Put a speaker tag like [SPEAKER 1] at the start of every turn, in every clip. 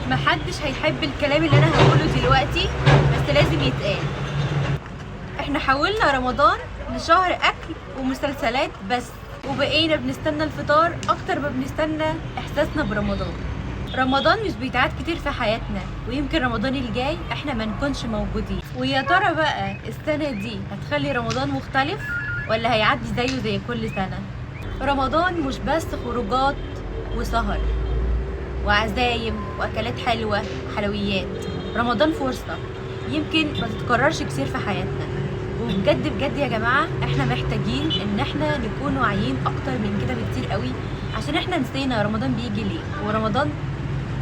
[SPEAKER 1] محدش هيحب الكلام اللي انا هقوله دلوقتي، بس لازم يتقال. احنا حولنا رمضان لشهر اكل ومسلسلات بس، وبقينا بنستنى الفطار اكتر ما بنستنى احساسنا برمضان. رمضان مش بيتعاد كتير في حياتنا، ويمكن رمضان الجاي احنا ما نكونش موجودين. ويا ترى بقى السنة دي هتخلي رمضان مختلف ولا هيعدي زيه زي كل سنة؟ رمضان مش بس خروجات وسهر وعزايم واكلات حلوة وحلويات. رمضان فرصة يمكن ما تتكررش كتير في حياتنا، وبجد بجد يا جماعة احنا محتاجين ان احنا نكون واعيين اكتر من كده بكتير قوي، عشان احنا نسينا رمضان بيجي ليه. ورمضان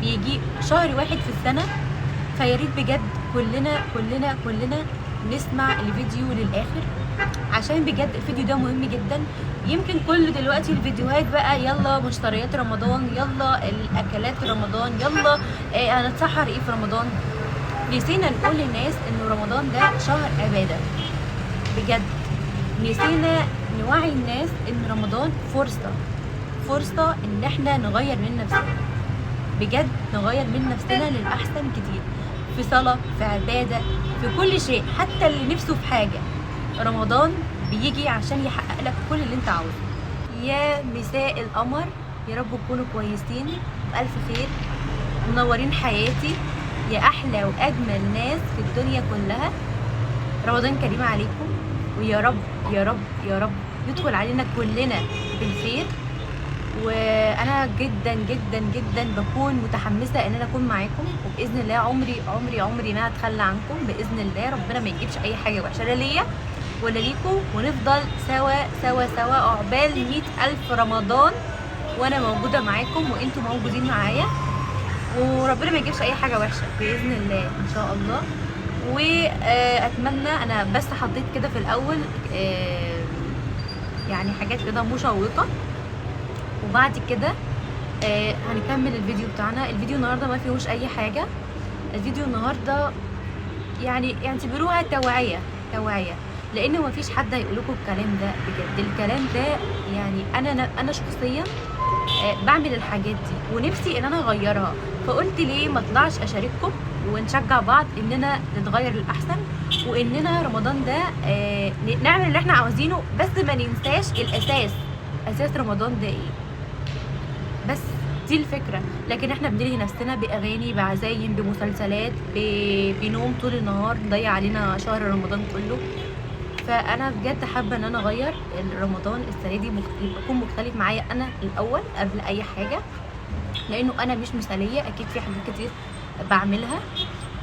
[SPEAKER 1] بيجي شهر واحد في السنة، فياريت بجد كلنا نسمع الفيديو للاخر، عشان بجد الفيديو ده مهم جدا. يمكن كل دلوقتي الفيديوهات بقى يلا مشتريات رمضان، يلا الاكلات رمضان، يلا هنتسحر ايه في رمضان. نسينا نقول للناس ان رمضان ده شهر عبادة بجد. نسينا نوعي الناس ان رمضان فرصة ان احنا نغير من نفسنا، بجد نغير من نفسنا للأحسن كتير، في صلاة، في عبادة، في كل شيء. حتى اللي نفسه في حاجة رمضان بيجي عشان يحقق لك كل اللي انت عاوزه. يا مساء القمر، يا رب تكونوا كويسين بألف خير، منورين حياتي يا أحلى وأجمل ناس في الدنيا كلها. رمضان كريم عليكم، ويا رب يا رب يا رب يدخل علينا كلنا بالخير. وانا جدا جدا جدا بكون متحمسه ان انا اكون معاكم، وباذن الله عمري ما هتخلى عنكم باذن الله. ربنا ما يجيبش اي حاجه وحشه لا ليا ولا ليكم، ونفضل سوا عقبال 100,000 رمضان وانا موجوده معاكم وانتم موجودين معايا، وربنا ما يجيبش اي حاجه وحشه باذن الله ان شاء الله. واتمنى، انا بس حطيت كده في الاول يعني حاجات كده مشوقه، وبعد كده هنكمل الفيديو بتاعنا. الفيديو النهارده ما فيهوش اي حاجه. الفيديو النهارده يعني اعتبروها توعيه، لان ما فيش حد هيقول لكم الكلام ده بجد. الكلام ده يعني انا شخصيا بعمل الحاجات دي ونفسي ان انا اغيرها، فقلت ليه ما اطلعش اشارككم ونشجع بعض اننا نتغير للاحسن، واننا رمضان ده نعمل اللي احنا عاوزينه، بس ما ننساش اساس رمضان ده ايه. بس دي الفكرة. لكن احنا بنلهي نفسنا بأغاني، بعزايم، بمسلسلات، بنوم طول النهار، نضيع علينا شهر رمضان كله. فأنا بجد حابة ان انا اغير رمضان السنة دي، يكون مختلف معايا انا الاول قبل اي حاجة، لانه انا مش مثالية، اكيد في حاجات كتير بعملها.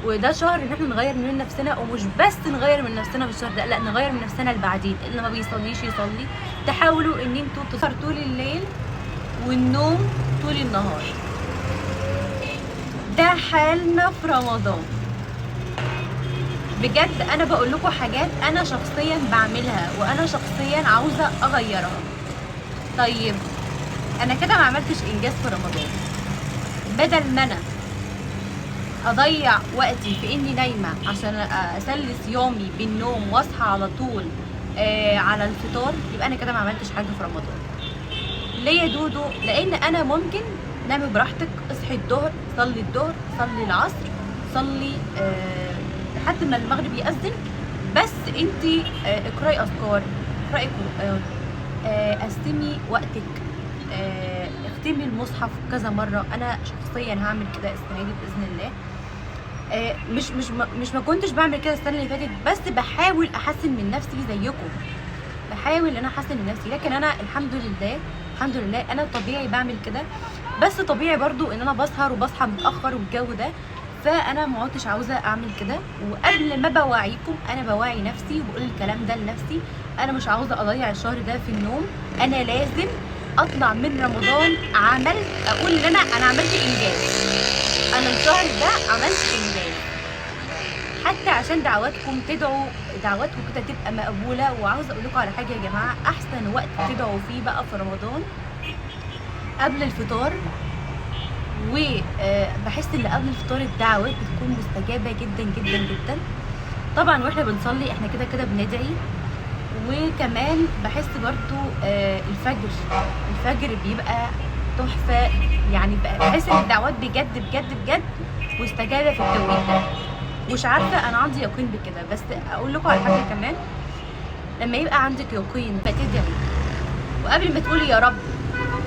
[SPEAKER 1] وده شهر ان احنا نغير من نفسنا، ومش بس نغير من نفسنا في الشهر ده، لا نغير من نفسنا البعدين. اللي ما بيصليش يصلي. تحاولوا ان انتوا تسهروا طول الليل والنوم طول النهار. ده حالنا في رمضان بجد. انا بقول لكم حاجات انا شخصيا بعملها، وانا شخصيا عاوزه اغيرها. طيب انا كده ما عملتش انجاز في رمضان. بدل ما انا اضيع وقتي في اني نايمه عشان اسلي صيامي بالنوم واصحى على طول على الفطار، يبقى انا كده ما عملتش حاجه في رمضان. ليه يا دودو؟ لان انا ممكن نامي براحتك، اصحي الظهر، صلي الظهر، صلي العصر، صلي لحد ما المغرب يأذن، بس انتي اقرأي اذكار، اقرأي قرآن، قسمي وقتك، اختمي المصحف كذا مرة. انا شخصيا هعمل كده السنة دي بإذن الله. مش ما كنتش بعمل كده السنة اللي فاتت، بس بحاول احسن من نفسي زيكم، بحاول ان انا احسن من نفسي. لكن انا الحمد لله انا طبيعي بعمل كده، بس طبيعي برضو ان انا بسهر وبصحى متاخر والجو ده، فانا ما عدتش عاوزه اعمل كده. وقبل ما بوعيكم انا بوعي نفسي وبقول الكلام ده لنفسي. انا مش عاوزه اضيع الشهر ده في النوم، انا لازم اطلع من رمضان اقول ان انا عملت انجاز، انا الشهر ده عملت انجاز، حتى عشان دعواتكم كده تبقى مقبوله. وعاوزه اقول لكم على حاجه يا جماعه، احسن وقت تدعوا فيه بقى في رمضان قبل الفطار. وبحس ان قبل الفطار الدعوات بتكون مستجابه جدا جدا جدا. طبعا واحنا بنصلي احنا كده بندعي. وكمان بحس برضو الفجر بيبقى تحفه، يعني بحس ان الدعوات بجد بجد بجد واستجابه في التوقيت ده. مش عارفه، انا عندي يقين بكده. بس اقول لكم على حاجه كمان، لما يبقى عندك يقين فتدعي، وقبل ما تقولي يا رب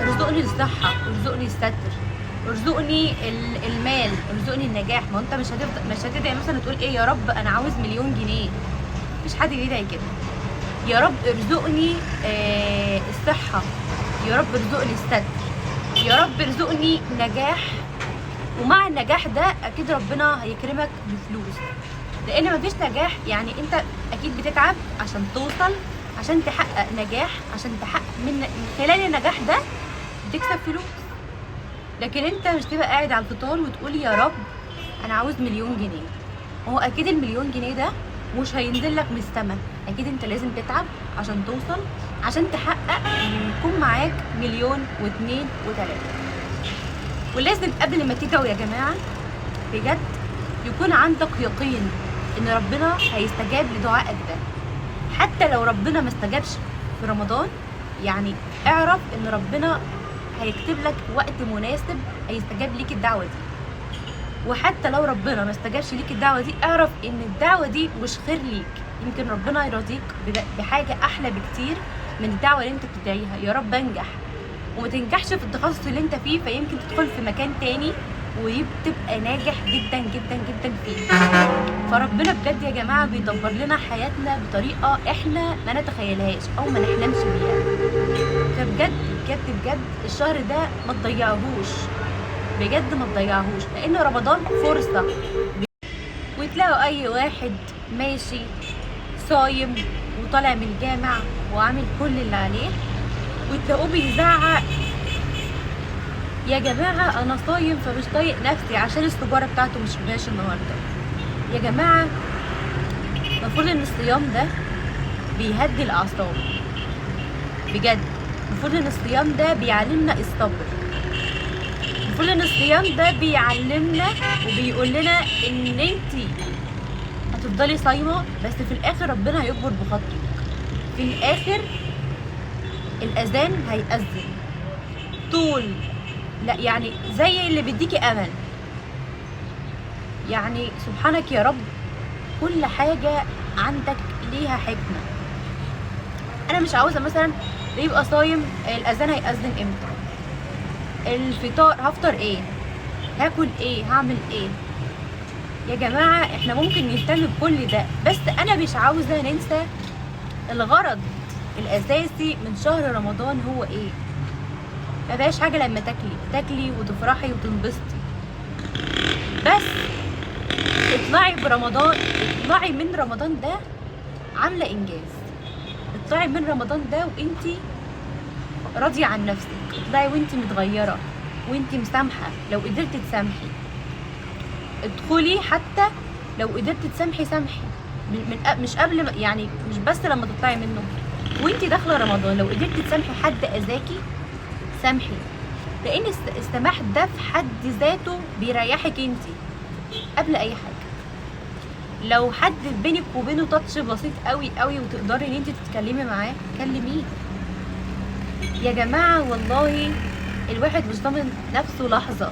[SPEAKER 1] ارزقني الصحه، ارزقني الستر، ارزقني المال، ارزقني النجاح، ما انت مش هتدعي مثلا تقول ايه يا رب انا عاوز 1,000,000 جنيه. مفيش حد بيدعي كده. يا رب ارزقني الصحه، يا رب ارزقني الستر، يا رب ارزقني نجاح. ومع النجاح ده اكيد ربنا هيكرمك بفلوس، لان مفيش نجاح يعني انت اكيد بتتعب عشان توصل، عشان تحقق نجاح، عشان تحقق من خلال النجاح ده تكسب فلوس. لكن انت مش تبقى قاعد على الفطار وتقول يا رب انا عاوز 1,000,000 جنيه. هو اكيد ال1,000,000 جنيه ده مش هينزل لك من السما، اكيد انت لازم تتعب عشان توصل، عشان تحقق يكون معاك 1,000,000 و2 و3. ولازم قبل ما تدعوا يا جماعه بجد يكون عندك يقين ان ربنا هيستجاب لدعائك ده. حتى لو ربنا ما استجابش في رمضان، يعني اعرف ان ربنا هيكتب لك وقت مناسب هيستجاب ليك الدعوه دي. وحتى لو ربنا ما استجابش ليك الدعوه دي، اعرف ان الدعوه دي مش خير ليك، يمكن ربنا يرضيك بحاجه احلى بكتير من الدعوه اللي انت بتدعيها. يا رب انجح، وما تنجحش في التخصص اللي انت فيه، فيمكن تدخل في مكان تاني وتبقى ناجح جدا جدا جدا فيه. فربنا بجد يا جماعه بيدبر لنا حياتنا بطريقه احنا ما نتخيلهاش او ما نحلمش بيها. فبجد بجد بجد الشهر ده ما تضيعهوش، بجد ما تضيعهوش، لان رمضان فرصه. وتلاقوا اي واحد ماشي صايم وطالع من الجامع وعامل كل اللي عليه، وتلاقوه بيزعق يا جماعه انا صايم فمش طايق نفسي عشان السجاره بتاعته مش ماشي النهارده. يا جماعه المفروض ان الصيام ده بيهدي الاعصاب بجد. المفروض ان الصيام ده بيعلمنا الصبر. المفروض ان الصيام ده بيعلمنا وبيقول لنا ان انتي هتفضلي صايمه، بس في الاخر ربنا هيكبر بخاطرك. في الاخر الاذان هيأذن طول، لا يعني زي اللي بيديكي امل. يعني سبحانك يا رب، كل حاجه عندك ليها حكمه. انا مش عاوزه مثلا يبقى صايم الاذان هيأذن امتى، الفطار هفطر ايه، هاكل ايه، هعمل ايه. يا جماعه احنا ممكن نهتم بكل ده، بس انا مش عاوزه ننسى الغرض الاساسي من شهر رمضان هو ايه. ما بقاش حاجه لما تاكلي وتفرحي وتنبسطي بس. اطلعي برمضان، اطلعي من رمضان ده عامله انجاز، اطلعي من رمضان ده وانتي راضيه عن نفسك، اطلعي وانتي متغيره وانتي مسامحه لو قدرتي تسامحي. ادخلي حتى لو قدرتي تسامحي سامحي مش قبل يعني مش بس لما تطلعي منه، وانتي داخله رمضان لو قدرتي تسامحي حد اذاكي سامحي، لان السماح ده في حد ذاته بيريحك انتي قبل اي حاجه. لو حد بينك وبينه تاتش بسيط قوي قوي وتقدري ان انتي تتكلمي معاه، كلميه. يا جماعه والله الواحد مش ضامن نفسه لحظه،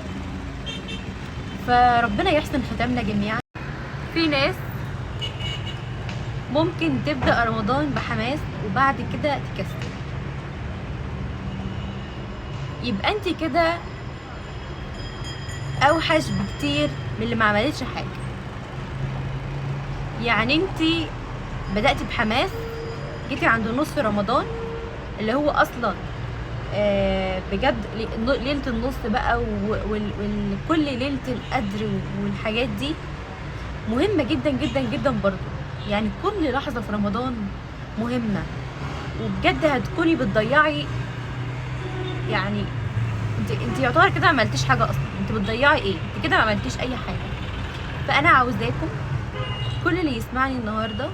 [SPEAKER 1] فربنا يحسن ختامنا جميعا. في ناس ممكن تبدأ رمضان بحماس وبعد كده تكسل، يبقى انت كده اوحش بكتير من اللي ما عملتش حاجه. يعني انت بدأتي بحماس، جيتي عند نص رمضان اللي هو اصلا بجد ليلة النص بقى وكل ليلة القدر والحاجات دي مهمة جدا جدا جدا برضو. يعني كل لحظة في رمضان مهمة، وبجد هتكوني بتضيعي، يعني انت يعتبر كده ما عملتيش حاجة اصلا، انت بتضيعي ايه؟ انت كده ما عملتيش اي حاجة. فانا عاوزاكم كل اللي يسمعني النهاردة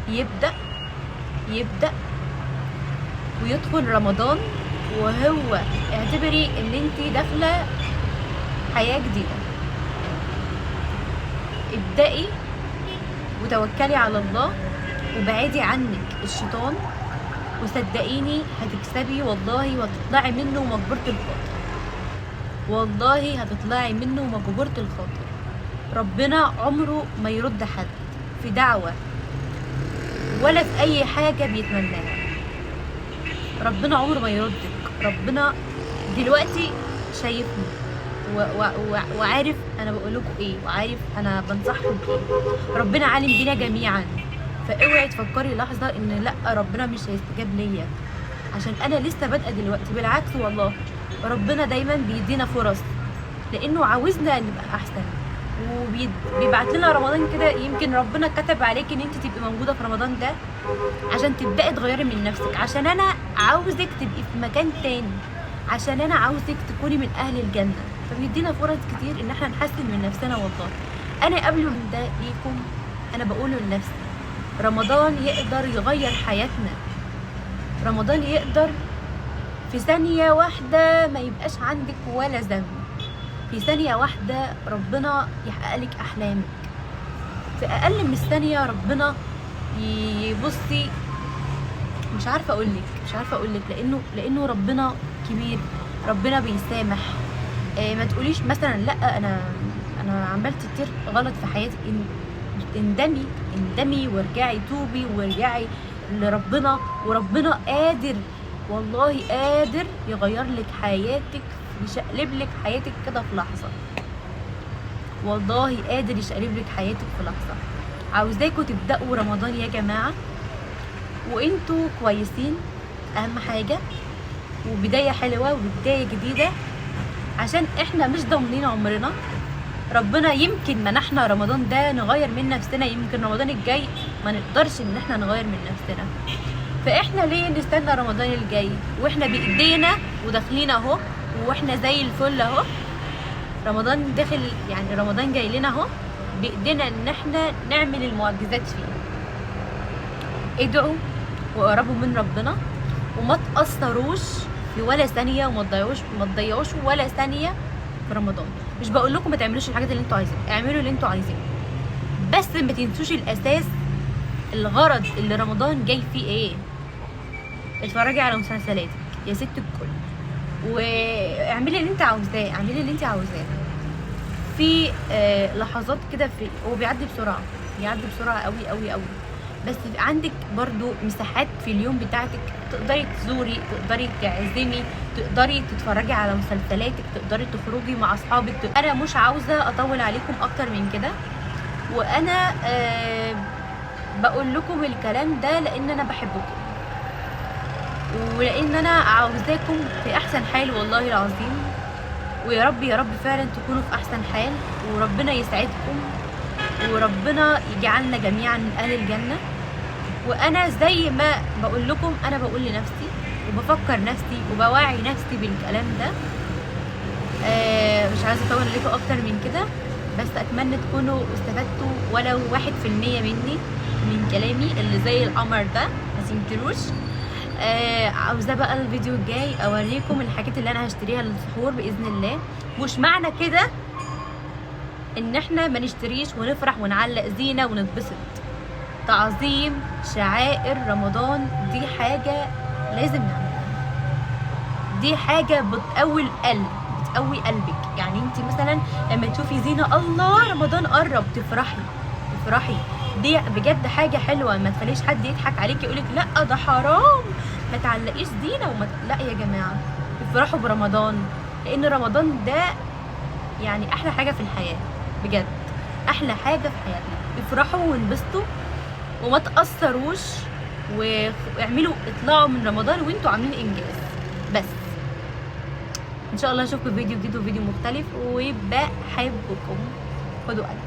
[SPEAKER 1] يبدأ ويدخل رمضان وهو اعتبري ان انت داخله حياه جديده. ابدأي وتوكلي على الله وبعدي عنك الشيطان، وصدقيني هتكسبي والله، وهتطلعي منه مجبورة الخاطر، والله هتطلعي منه مجبورة الخاطر. ربنا عمره ما يرد حد في دعوة ولا في اي حاجة بيتمناها. ربنا عمره ما يردك. ربنا دلوقتي شايفني وعارف انا بقول لكم ايه، وعارف انا بنصحكم بايه. ربنا عالم بينا جميعا، فاوعي تفكري لحظه ان لا ربنا مش هيستجاب ليا عشان انا لسه بادئه دلوقتي. بالعكس والله ربنا دايما بيدينا فرص لانه عاوزنا نبقى احسن، وبيبعت لنا رمضان كده. يمكن ربنا كتب عليك ان انت تبقي موجوده في رمضان ده عشان تبداي تغيري من نفسك، عشان انا عاوزك تبقي في مكان تاني، عشان انا عاوزك تكوني من اهل الجنه. فبيدينا فرص كتير ان احنا نحسن من نفسنا. والله انا قبل من ده ليكم انا بقوله لنفسي، رمضان يقدر يغير حياتنا. رمضان يقدر في ثانيه واحده ما يبقاش عندك ولا ذنب، في ثانيه واحده ربنا يحقق لك احلامك، في اقل من ثانيه ربنا يبصي. مش عارفه اقول لك لانه ربنا كبير، ربنا بيسامح. ما تقوليش مثلا لا انا عملت كتير غلط في حياتي. اندمي وارجعي، توبي وارجعي لربنا، وربنا قادر والله قادر يغير لك حياتك، يشقلب لك حياتك كده في لحظه. والله قادر يشقلب لك حياتك في لحظه. عاوزاكم تبداوا رمضان يا جماعه وانتوا كويسين، اهم حاجه، وبدايه حلوه وبدايه جديده، عشان احنا مش ضامنين عمرنا. ربنا يمكن منحنا رمضان ده نغير من نفسنا، يمكن رمضان الجاي ما نقدرش ان احنا نغير من نفسنا. فاحنا ليه نستنى رمضان الجاي واحنا بايدينا وداخلين اهو، واحنا زي الفل اهو. رمضان داخل، يعني رمضان جاي لنا اهو، بايدينا ان احنا نعمل المعجزات فيه. ادعوا وقربوا من ربنا وما تأثروش في ولا ثانيه، وما تضيعوش ولا ثانيه في رمضان. مش بقول لكم ما تعملوش الحاجات اللي انتوا عايزينها، اعملوا اللي انتوا عايزينه، بس ما تنسوش الاساس، الغرض اللي رمضان جاي فيه ايه. اتفرجي على مسلسلاتك يا ست الكل، واعملي اللي انت عاوزاه، اعملي اللي انت عاوزاه. في لحظات كده هو بيعدي بسرعه قوي قوي قوي، بس عندك برضو مساحات في اليوم بتاعتك تقدري تزوري، تقدري تعزمي، تقدري تتفرجي على مسلسلاتك، تقدري تخرجي مع اصحابك. انا مش عاوزه اطول عليكم اكتر من كده، وانا بقول لكم الكلام ده لان انا بحبكم، ولان انا عاوزاكم في احسن حال والله العظيم. ويا رب يا رب فعلا تكونوا في احسن حال، وربنا يسعدكم، وربنا يجعلنا جميعا من اهل الجنه. وانا زي ما بقول لكم انا بقول لنفسي وبفكر نفسي وبواعي نفسي بالكلام ده. مش عايزه اطول عليكم اكتر من كده، بس اتمنى تكونوا استفدتوا ولو 1% مني، من كلامي اللي زي القمر ده ما تنكروش. عاوزه بقى الفيديو الجاي اوريكم الحاجات اللي انا هشتريها للسحور باذن الله. مش معنى كده ان احنا ما نشتريش ونفرح ونعلق زينه ونتبسط. تعظيم شعائر رمضان دي حاجه لازم نعملها، دي حاجه بتقوي القلب، بتقوي قلبك. يعني انت مثلا لما تشوفي زينه الله رمضان قرب تفرحي، دي بجد حاجه حلوه. ما تخليش حد يضحك عليك يقولك لا ده حرام ما تعلقيش زينه لا يا جماعه، افرحوا برمضان، لان رمضان ده يعني احلى حاجه في الحياه، بجد احلى حاجه في حياتنا. افرحوا وانبسطوا وما تأثروش، واعملوا اطلعوا من رمضان وانتوا عاملين انجاز. بس ان شاء الله اشوفكم في فيديو جديد وفيديو مختلف، وبحبكم. خدوا قلب.